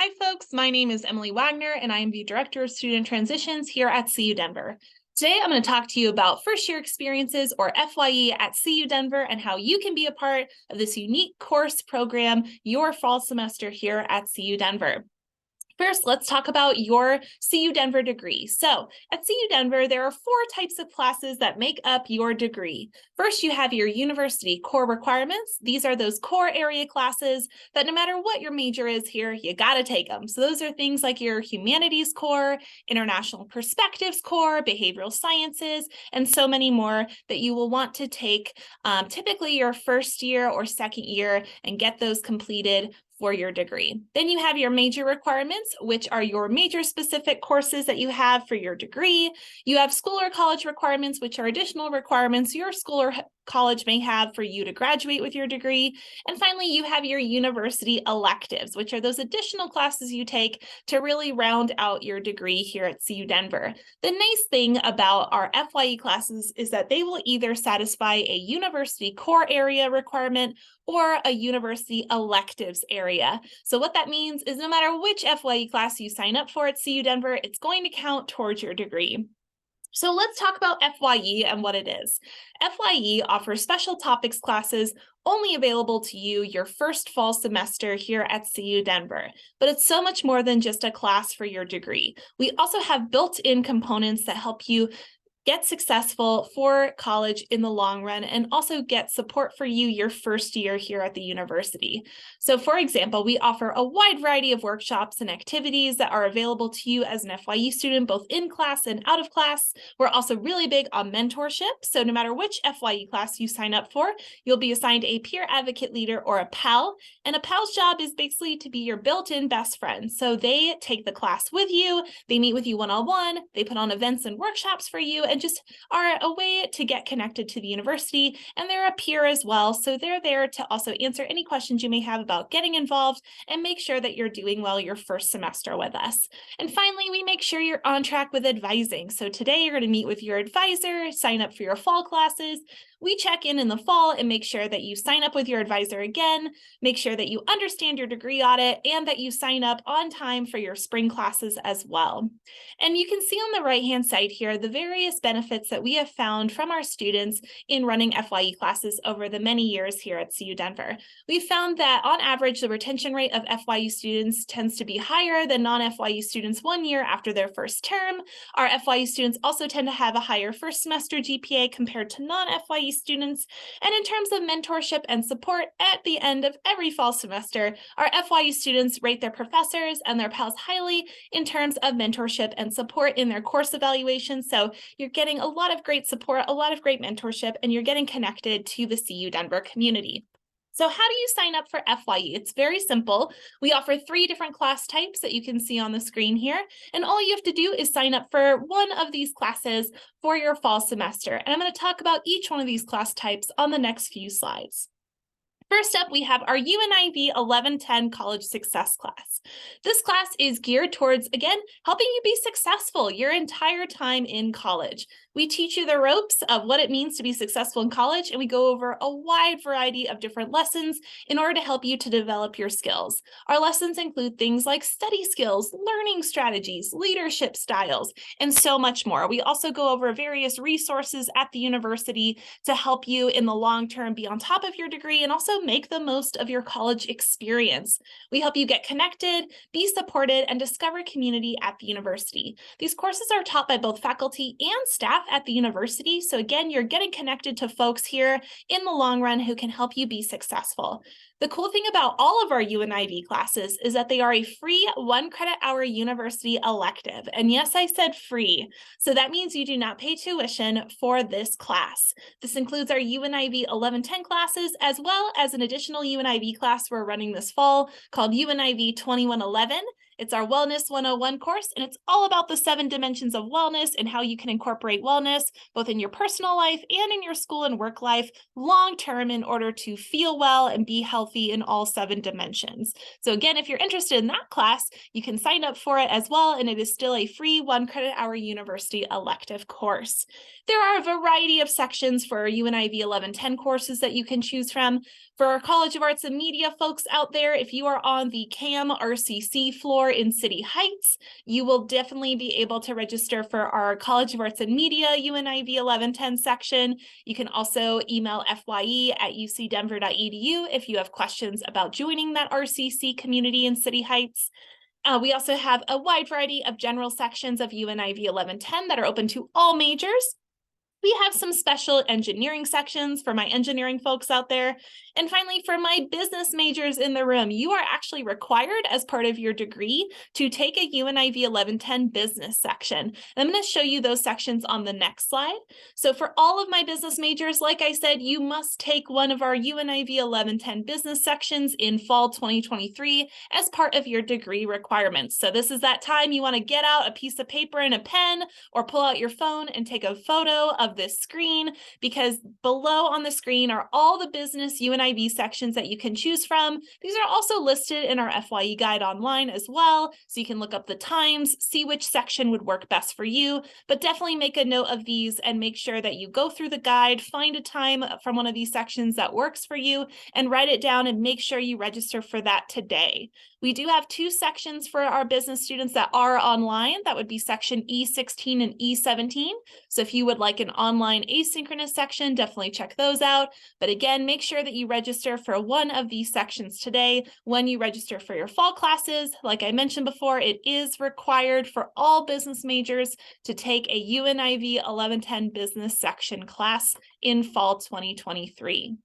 Hi folks, my name is Emily Wagner and I am the Director of Student Transitions here at CU Denver. Today I'm going to talk to you about first year experiences or FYE at CU Denver and how you can be a part of this unique course program your fall semester here at CU Denver. First, let's talk about your CU Denver degree. So at CU Denver, there are 4 types of classes that make up your degree. First, you have your university core requirements. These are those core area classes that no matter what your major is here, you got to take them. So those are things like your humanities core, international perspectives core, behavioral sciences, and so many more that you will want to take typically your first year or second year and get those completed for your degree. Then you have your major requirements, which are your major specific courses that you have for your degree. You have school or college requirements, which are additional requirements your school or college may have for you to graduate with your degree. And finally, you have your university electives, which are those additional classes you take to really round out your degree here at CU Denver. The nice thing about our FYE classes is that they will either satisfy a university core area requirement or a university electives area. So what that means is no matter which FYE class you sign up for at CU Denver, it's going to count towards your degree. So let's talk about FYE and what it is. FYE offers special topics classes only available to you your first fall semester here at CU Denver, but it's so much more than just a class for your degree. We also have built-in components that help you get successful for college in the long run and also get support for you your first year here at the university. So for example, we offer a wide variety of workshops and activities that are available to you as an FYE student, both in class and out of class. We're also really big on mentorship. So no matter which FYE class you sign up for, you'll be assigned a peer advocate leader or a PAL. And a PAL's job is basically to be your built-in best friend. So they take the class with you, they meet with you one-on-one, they put on events and workshops for you, and just are a way to get connected to the university. And they're a peer as well. So they're there to also answer any questions you may have about getting involved and make sure that you're doing well your first semester with us. And finally, we make sure you're on track with advising. So today you're going to meet with your advisor, sign up for your fall classes. We check in the fall and make sure that you sign up with your advisor again, make sure that you understand your degree audit, and that you sign up on time for your spring classes as well. And you can see on the right-hand side here the various benefits that we have found from our students in running FYE classes over the many years here at CU Denver. We've found that on average, the retention rate of FYE students tends to be higher than non-FYE students 1 year after their first term. Our FYE students also tend to have a higher first semester GPA compared to non-FYE students. And in terms of mentorship and support at the end of every fall semester, our FYE students rate their professors and their pals highly in terms of mentorship and support in their course evaluation. So you're getting a lot of great support, a lot of great mentorship, and you're getting connected to the CU Denver community. So how do you sign up for FYE? It's very simple. We offer 3 different class types that you can see on the screen here. And all you have to do is sign up for one of these classes for your fall semester. And I'm going to talk about each one of these class types on the next few slides. First up, we have our UNIV 1110 College Success class. This class is geared towards, again, helping you be successful your entire time in college. We teach you the ropes of what it means to be successful in college, and we go over a wide variety of different lessons in order to help you to develop your skills. Our lessons include things like study skills, learning strategies, leadership styles, and so much more. We also go over various resources at the university to help you in the long term be on top of your degree and also make the most of your college experience. We help you get connected, be supported, and discover community at the university. These courses are taught by both faculty and staff at the university. So again, you're getting connected to folks here in the long run who can help you be successful. The cool thing about all of our UNIV classes is that they are a free 1 credit hour university elective. And yes, I said free. So that means you do not pay tuition for this class. This includes our UNIV 1110 classes, as well as an additional UNIV class we're running this fall called UNIV 2111. It's our Wellness 101 course, and it's all about the 7 dimensions of wellness and how you can incorporate wellness both in your personal life and in your school and work life long-term in order to feel well and be healthy in all 7 dimensions. So again, if you're interested in that class, you can sign up for it as well, and it is still a free 1 credit hour university elective course. There are a variety of sections for UNIV 1110 courses that you can choose from. For our College of Arts and Media folks out there, if you are on the CAM RCC floor in City Heights, you will definitely be able to register for our College of Arts and Media UNIV 1110 section. You can also email FYE@ucdenver.edu if you have questions about joining that RCC community in City Heights. We also have a wide variety of general sections of UNIV 1110 that are open to all majors. We have some special engineering sections for my engineering folks out there. And finally, for my business majors in the room, you are actually required as part of your degree to take a UNIV 1110 business section. And I'm going to show you those sections on the next slide. So for all of my business majors, like I said, you must take one of our UNIV 1110 business sections in fall 2023 as part of your degree requirements. So this is that time you want to get out a piece of paper and a pen or pull out your phone and take a photo of this screen, because below on the screen are all the business UNIV sections that you can choose from. These are also listed in our FYE guide online as well, so you can look up the times, see which section would work best for you, but definitely make a note of these and make sure that you go through the guide, find a time from one of these sections that works for you, and write it down and make sure you register for that today. We do have 2 sections for our business students that are online. That would be section E16 and E17. So if you would like an online asynchronous section, definitely check those out. But again, make sure that you register for one of these sections today. When you register for your fall classes, like I mentioned before, it is required for all business majors to take a UNIV 1110 business section class in fall 2023.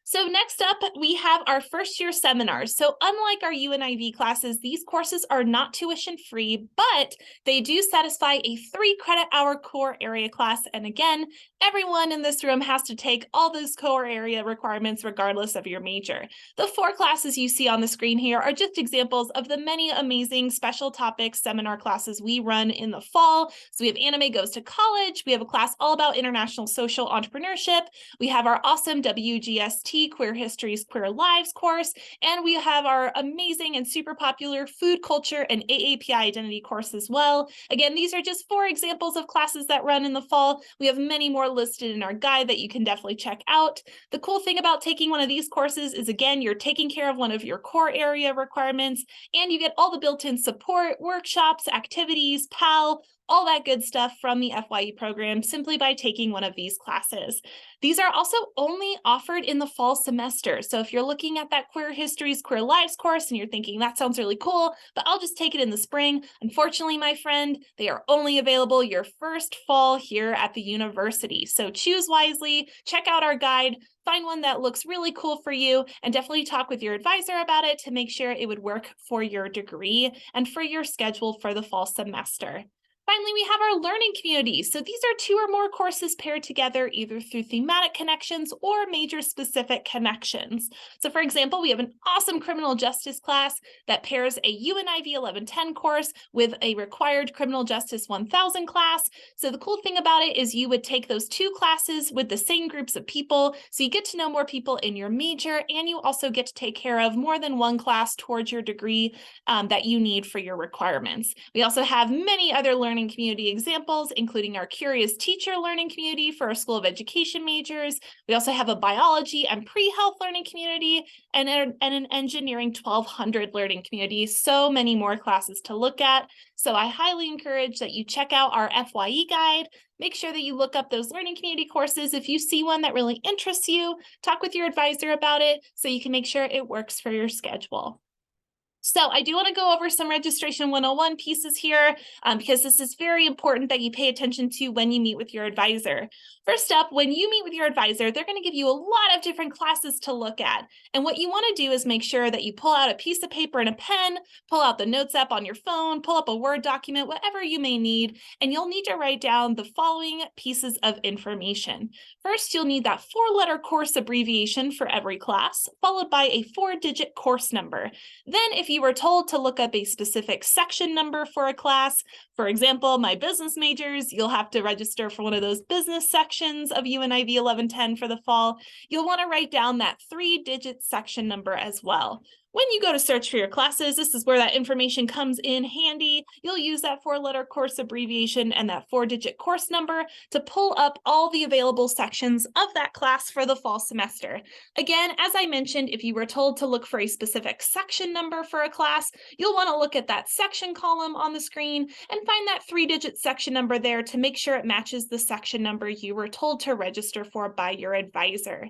So next up, we have our first year seminars. So unlike our UNIV classes, these courses are not tuition free, but they do satisfy a 3 credit hour core area class. And again, everyone in this room has to take all those core area requirements regardless of your major. The 4 classes you see on the screen here are just examples of the many amazing special topics seminar classes we run in the fall. So we have Anime Goes to College. We have a class all about international social entrepreneurship. We have our awesome WGST Queer Histories, Queer Lives course, and we have our amazing and super popular food culture and AAPI identity course as well. Again, these are just 4 examples of classes that run in the fall. We have many more listed in our guide that you can definitely check out. The cool thing about taking one of these courses is, again, you're taking care of one of your core area requirements, and you get all the built-in support, workshops, activities, PAL, all that good stuff from the FYE program simply by taking one of these classes. These are also only offered in the fall semester. So if you're looking at that Queer Histories, Queer Lives course and you're thinking that sounds really cool, but I'll just take it in the spring, unfortunately, my friend, they are only available your first fall here at the university. So choose wisely, check out our guide, find one that looks really cool for you, and definitely talk with your advisor about it to make sure it would work for your degree and for your schedule for the fall semester. Finally, we have our learning community. So these are 2 or more courses paired together either through thematic connections or major specific connections. So for example, we have an awesome criminal justice class that pairs a UNIV 1110 course with a required criminal justice 1000 class. So the cool thing about it is you would take those 2 classes with the same groups of people. So you get to know more people in your major, and you also get to take care of more than one class towards your degree that you need for your requirements. We also have many other learning community examples, including our Curious Teacher learning community for our School of Education majors. We also have a biology and pre-health learning community and an engineering 1200 learning community. So many more classes to look at. So I highly encourage that you check out our FYE guide. Make sure that you look up those learning community courses. If you see one that really interests you, talk with your advisor about it so you can make sure it works for your schedule. So I do want to go over some registration 101 pieces here because this is very important that you pay attention to when you meet with your advisor. First up, when you meet with your advisor, they're going to give you a lot of different classes to look at. And what you want to do is make sure that you pull out a piece of paper and a pen, pull out the notes app on your phone, pull up a Word document, whatever you may need, and you'll need to write down the following pieces of information. First, you'll need that 4-letter course abbreviation for every class, followed by a 4-digit course number. Then, if you you were told to look up a specific section number for a class, for example, my business majors, you'll have to register for one of those business sections of UNIV 1110 for the fall. You'll want to write down that 3-digit section number as well. When you go to search for your classes, this is where that information comes in handy. You'll use that 4-letter course abbreviation and that 4-digit course number to pull up all the available sections of that class for the fall semester. Again, as I mentioned, if you were told to look for a specific section number for a class, you'll want to look at that section column on the screen and find that 3-digit section number there to make sure it matches the section number you were told to register for by your advisor.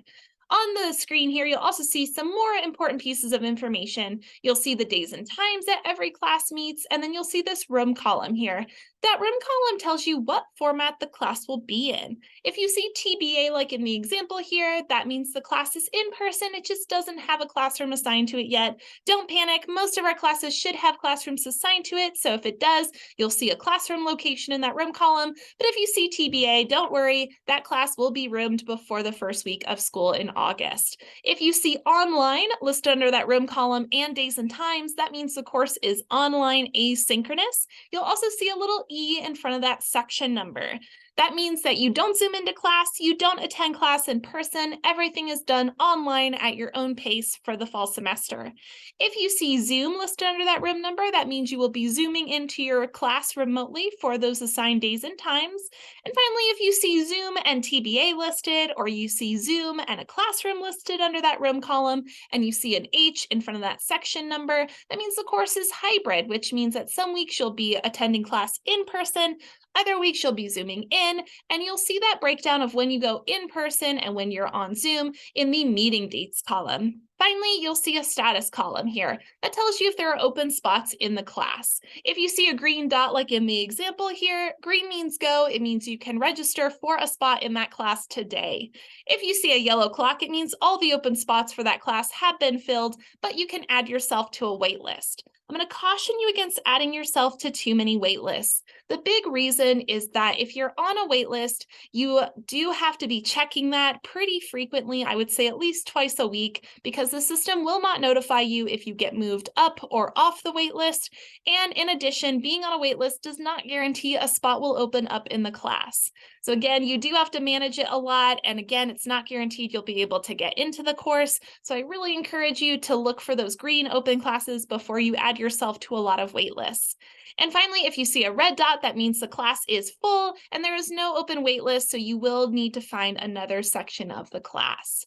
On the screen here, you'll also see some more important pieces of information. You'll see the days and times that every class meets, and then you'll see this room column here. That room column tells you what format the class will be in. If you see TBA like in the example here, that means the class is in person. It just doesn't have a classroom assigned to it yet. Don't panic. Most of our classes should have classrooms assigned to it. So if it does, you'll see a classroom location in that room column. But if you see TBA, don't worry. That class will be roomed before the first week of school in August. If you see online listed under that room column and days and times, that means the course is online asynchronous. You'll also see a little E in front of that section number. That means that you don't zoom into class, you don't attend class in person, everything is done online at your own pace for the fall semester. If you see Zoom listed under that room number, that means you will be zooming into your class remotely for those assigned days and times. And finally, if you see Zoom and TBA listed, or you see Zoom and a classroom listed under that room column, and you see an H in front of that section number, that means the course is hybrid, which means that some weeks you'll be attending class in person, other weeks you'll be zooming in, and you'll see that breakdown of when you go in person and when you're on Zoom in the meeting dates column. Finally, you'll see a status column here that tells you if there are open spots in the class. If you see a green dot like in the example here, green means go. It means you can register for a spot in that class today. If you see a yellow clock, it means all the open spots for that class have been filled, but you can add yourself to a wait list. I'm going to caution you against adding yourself to too many wait lists. The big reason is that if you're on a wait list, you do have to be checking that pretty frequently. I would say at least twice a week, because the system will not notify you if you get moved up or off the wait list. And in addition, being on a wait list does not guarantee a spot will open up in the class. So again, you do have to manage it a lot. And again, it's not guaranteed you'll be able to get into the course. So I really encourage you to look for those green open classes before you add yourself to a lot of wait lists. And finally, if you see a red dot, that means the class is full and there is no open wait list, so you will need to find another section of the class.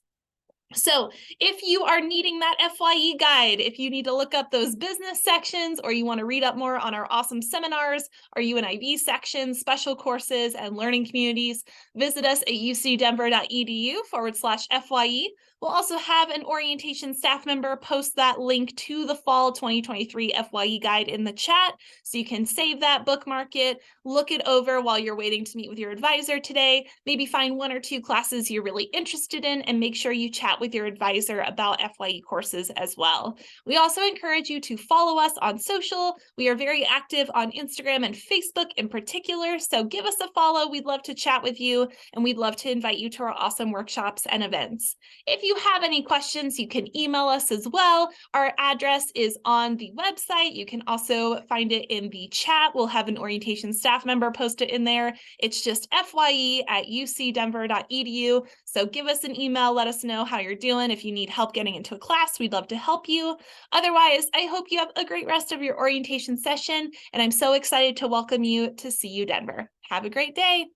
So if you are needing that FYE guide, if you need to look up those business sections, or you want to read up more on our awesome seminars, our UNIV sections, special courses, and learning communities, visit us at ucdenver.edu/FYE. We'll also have an orientation staff member post that link to the fall 2023 FYE guide in the chat, so you can save that, bookmark it, look it over while you're waiting to meet with your advisor today, maybe find 1 or 2 classes you're really interested in, and make sure you chat with your advisor about FYE courses as well. We also encourage you to follow us on social. We are very active on Instagram and Facebook in particular, so give us a follow. We'd love to chat with you, and we'd love to invite you to our awesome workshops and events. If you have any questions, you can email us as well. Our address is on the website. You can also find it in the chat. We'll have an orientation staff member post it in there. It's just FYE@ucdenver.edu. So give us an email. Let us know how you're doing. If you need help getting into a class, we'd love to help you. Otherwise, I hope you have a great rest of your orientation session, and I'm so excited to welcome you to CU Denver. Have a great day.